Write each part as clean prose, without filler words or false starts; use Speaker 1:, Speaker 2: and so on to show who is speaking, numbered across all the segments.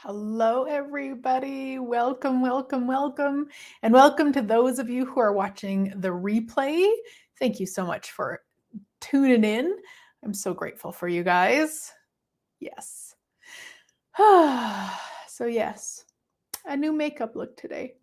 Speaker 1: Hello, everybody. Welcome, welcome, welcome. And welcome to those of you who are watching the replay. Thank you so much for tuning in. I'm so grateful for you guys. Yes. So yes, a new makeup look today.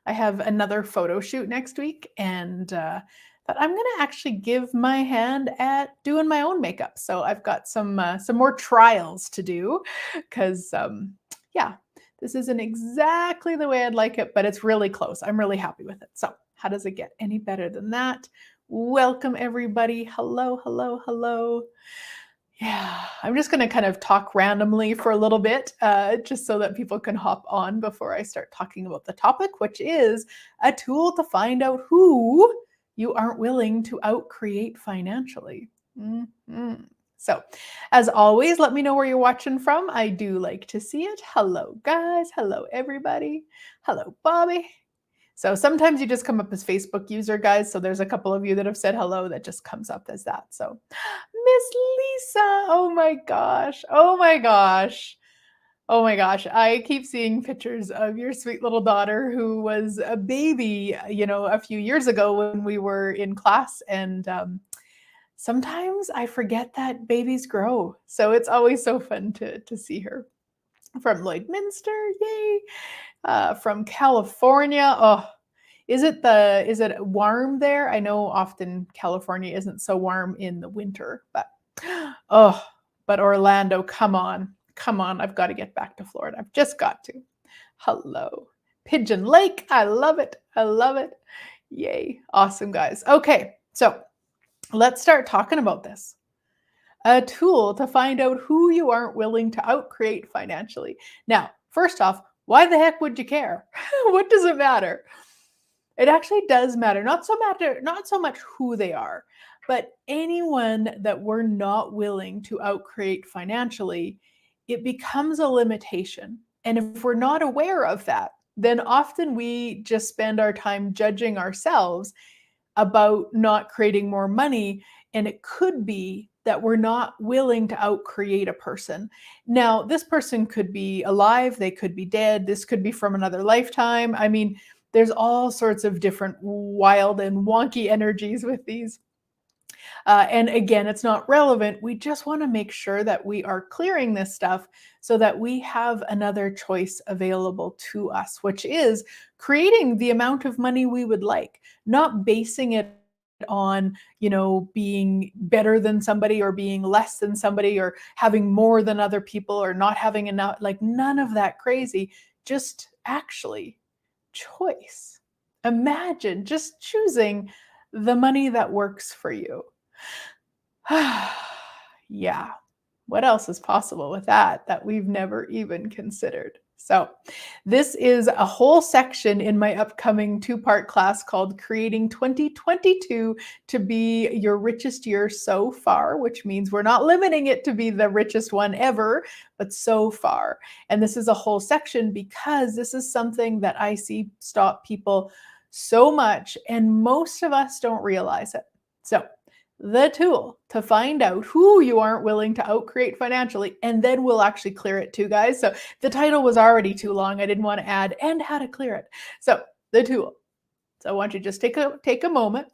Speaker 1: I have another photo shoot next week, and but I'm gonna actually give my hand at doing my own makeup. So I've got some more trials to do, because yeah, this isn't exactly the way I'd like it, but it's really close. I'm really happy with it. So how does it get any better than that? Welcome everybody. Hello, hello, hello. Yeah, I'm just going to kind of talk randomly for a little bit, just so that people can hop on before I start talking about the topic, which is a tool to find out who you aren't willing to outcreate financially. So, as always, let me know where you're watching from. I do like to see it. Hello, guys. Hello, everybody. Hello, Bobby. So sometimes you just come up as Facebook user, guys. So there's a couple of you that have said hello that just comes up as that. So Miss Lisa, oh my gosh. Oh my gosh. Oh my gosh. I keep seeing pictures of your sweet little daughter who was a baby, a few years ago when we were in class. And sometimes I forget that babies grow. So it's always so fun to see her. From Lloydminster, yay. From California. Oh, is it warm there? I know often California isn't so warm in the winter, but oh, but Orlando, come on. Come on, I've got to get back to Florida. I've just got to. Hello. Pigeon Lake. I love it. I love it. Yay. Awesome, guys. Okay, so let's start talking about this. A tool to find out who you aren't willing to outcreate financially. Now, first off, why the heck would you care? What does it matter? It actually does matter. Not so much who they are, but anyone that we're not willing to outcreate financially, it becomes a limitation. And if we're not aware of that, then often we just spend our time judging ourselves about not creating more money. And it could be that we're not willing to outcreate a person. Now, this person could be alive, they could be dead, this could be from another lifetime. I mean, there's all sorts of different wild and wonky energies with these. And again, it's not relevant. We just want to make sure that we are clearing this stuff so that we have another choice available to us, which is creating the amount of money we would like, not basing it on being better than somebody or being less than somebody or having more than other people or not having enough, like none of that crazy. Just actually choice. Imagine just choosing the money that works for you. Yeah. What else is possible with that we've never even considered? So this is a whole section in my upcoming 2-part class called Creating 2022 to be your richest year so far, which means we're not limiting it to be the richest one ever, but so far. And this is a whole section because this is something that I see stop people so much, and most of us don't realize it. So the tool to find out who you aren't willing to outcreate financially, and then we'll actually clear it too, guys. So the title was already too long. I didn't want to add and how to clear it. So the tool. So I want you to just take a moment,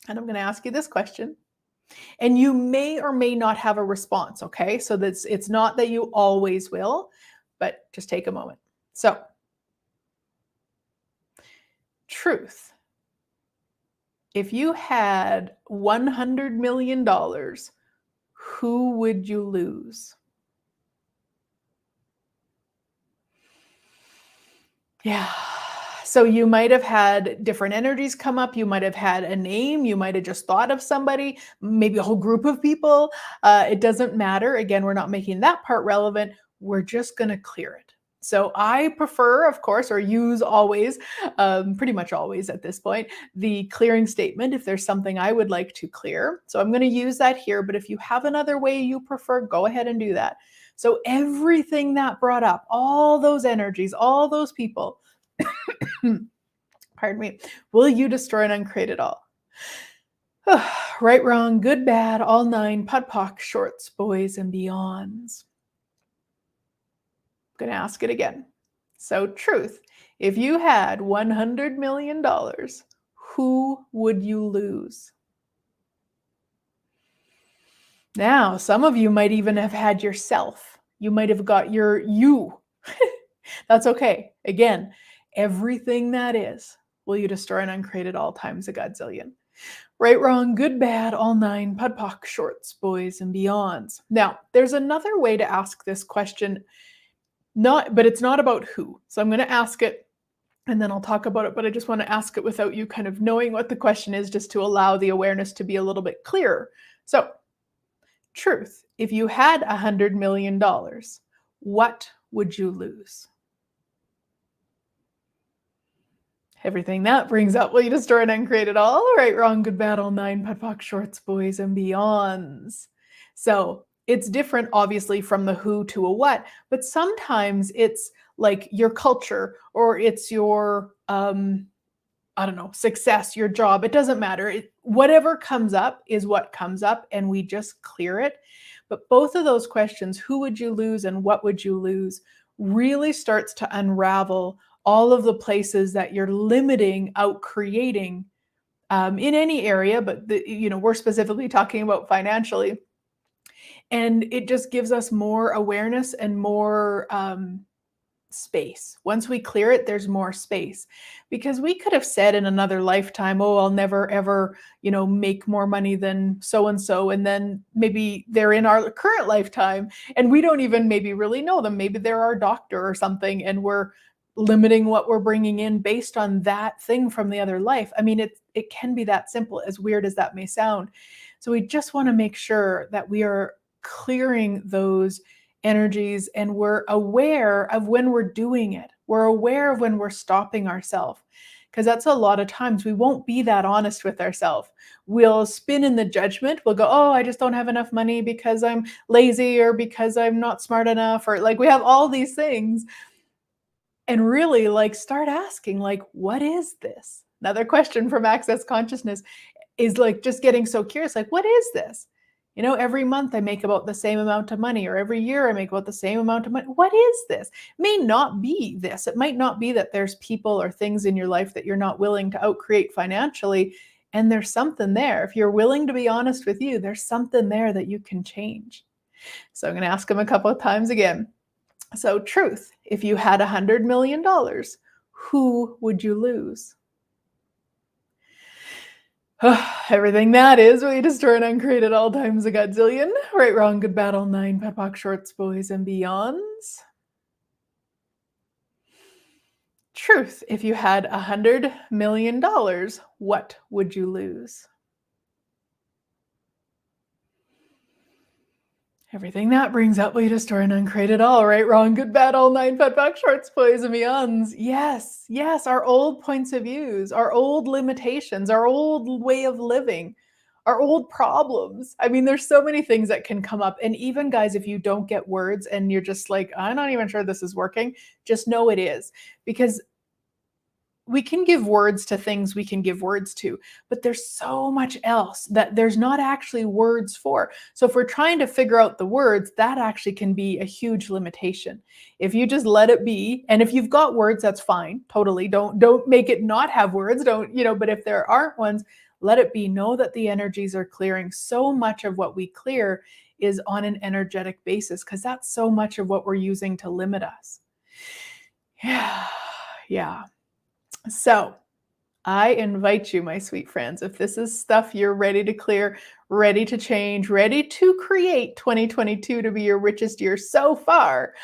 Speaker 1: and I'm going to ask you this question. And you may or may not have a response, okay? So it's not that you always will, but just take a moment. So, truth. If you had $100 million, who would you lose? Yeah. So you might have had different energies come up. You might have had a name. You might have just thought of somebody, maybe a whole group of people. It doesn't matter. Again, we're not making that part relevant. We're just going to clear it. So I prefer, of course, or use always, pretty much always at this point, the clearing statement if there's something I would like to clear. So I'm going to use that here. But if you have another way you prefer, go ahead and do that. So everything that brought up, all those energies, all those people, pardon me, will you destroy and uncreate it all? Right, wrong, good, bad, all 9, POD POC, shorts, boys, and beyonds. I'm going to ask it again. So, truth, if you had $100 million, who would you lose? Now, some of you might even have had yourself. You might have got your you. That's okay. Again, everything that is, will you destroy and uncreate at all times a godzillion? Right, wrong, good, bad, all nine, POD POC, shorts, boys, and beyonds. Now, there's another way to ask this question, but it's not about who. So I'm going to ask it and then I'll talk about it, but I just want to ask it without you kind of knowing what the question is, just to allow the awareness to be a little bit clearer. So, truth, if you had $100 million, what would you lose? Everything that brings up, will you destroy and uncreate it all? Right, wrong, good, bad, all nine, POD POC, shorts, boys, and beyonds. So it's different, obviously, from the who to a what, but sometimes it's like your culture or it's your, I don't know, success, your job. It doesn't matter. Whatever comes up is what comes up, and we just clear it. But both of those questions, who would you lose and what would you lose, really starts to unravel all of the places that you're limiting out creating in any area, but we're specifically talking about financially. And it just gives us more awareness and more space. Once we clear it, there's more space, because we could have said in another lifetime, oh, I'll never ever, make more money than so and so, and then maybe they're in our current lifetime and we don't even maybe really know them. Maybe they're our doctor or something, and we're limiting what we're bringing in based on that thing from the other life. I mean, it can be that simple, as weird as that may sound. So we just want to make sure that we are clearing those energies, and we're aware of when we're doing it. We're aware of when we're stopping ourselves, because that's a lot of times we won't be that honest with ourselves. We'll spin in the judgment. We'll go, oh, I just don't have enough money because I'm lazy or because I'm not smart enough, or like we have all these things. And really, like, start asking, like, what is this? Another question from Access Consciousness is like just getting so curious, like, what is this? Every month I make about the same amount of money, or every year I make about the same amount of money. What is this? It may not be this. It might not be that there's people or things in your life that you're not willing to outcreate financially. And there's something there. If you're willing to be honest with you, there's something there that you can change. So I'm going to ask them a couple of times again. So, truth, if you had $100 million, who would you lose? Everything that is, will you destroy and uncreate at all times a godzillion? Right, wrong, good, bad, all nine, POD POC, shorts, boys, and beyonds. Truth, if you had $100 million, what would you lose? Everything that brings up, will you destroy and uncreate it all? Right, wrong, good, bad, all nine, POD POC, shorts, boys, and beyonds. Yes, our old points of views, our old limitations, our old way of living, our old problems. I mean, there's so many things that can come up. And even, guys, if you don't get words and you're just like, I'm not even sure this is working, just know it is. Because we can give words to things we can give words to, but there's so much else that there's not actually words for. So if we're trying to figure out the words, that actually can be a huge limitation. If you just let it be, and if you've got words, that's fine. Totally. Don't make it not have words. But if there aren't ones, let it be. Know that the energies are clearing. So much of what we clear is on an energetic basis, because that's so much of what we're using to limit us. Yeah. So I invite you, my sweet friends, if this is stuff you're ready to clear, ready to change, ready to create 2022 to be your richest year so far,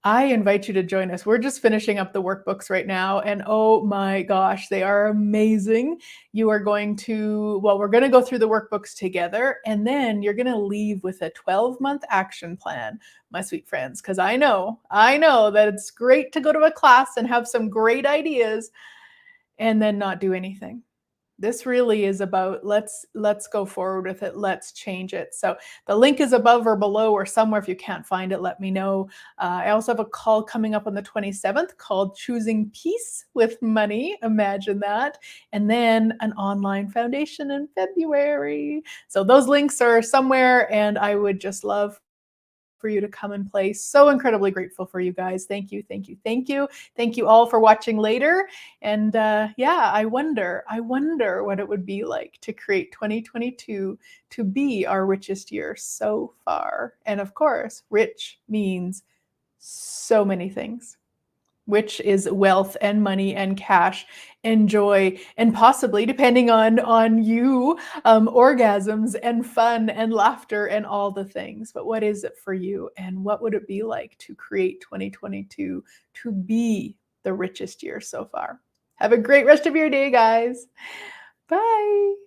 Speaker 1: I invite you to join us. We're just finishing up the workbooks right now, and oh my gosh, they are amazing. We're going to go through the workbooks together, and then you're going to leave with a 12-month action plan, my sweet friends, because I know that it's great to go to a class and have some great ideas and then not do anything. This really is about let's go forward with it. Let's change it. So the link is above or below or somewhere. If you can't find it, let me know. I also have a call coming up on the 27th called Choosing Peace with Money. Imagine that. And then an online foundation in February. So those links are somewhere, and I would just love for you to come and play. So incredibly grateful for you guys. Thank you, thank you, thank you. Thank you all for watching later. And yeah, I wonder what it would be like to create 2022 to be our richest year so far. And of course, rich means so many things, which is wealth and money and cash and joy and possibly, depending on you, orgasms and fun and laughter and all the things. But what is it for you, and what would it be like to create 2022 to be the richest year so far? Have a great rest of your day, guys. Bye.